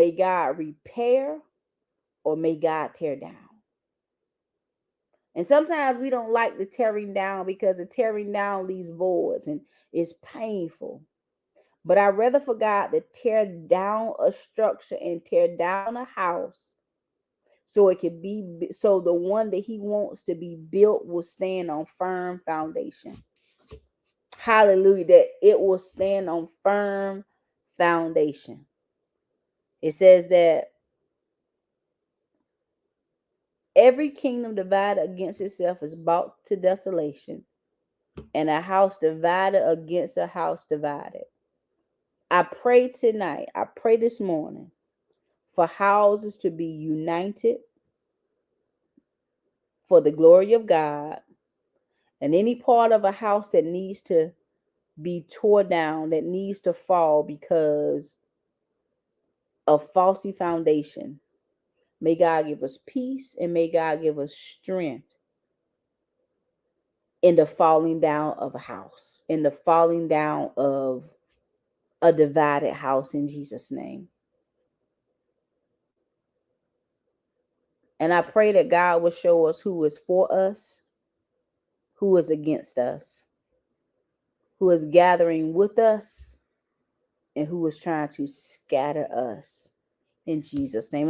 May God repair or may God tear down. And sometimes we don't like the tearing down because the tearing down leaves voids and it's painful. But I'd rather for God to tear down a structure and tear down a house so it can be, so the one that he wants to be built will stand on firm foundation. Hallelujah. That it will stand on firm foundation. It says that every kingdom divided against itself is brought to desolation, and a house divided against a house divided. I pray tonight, I pray this morning for houses to be united for the glory of God, and any part of a house that needs to be torn down, that needs to fall because of faulty foundation. May God give us peace and may God give us strength in the falling down of a house, in the falling down of a divided house in Jesus' name. And I pray that God will show us who is for us, who is against us, who is gathering with us, and who is trying to scatter us in Jesus' name.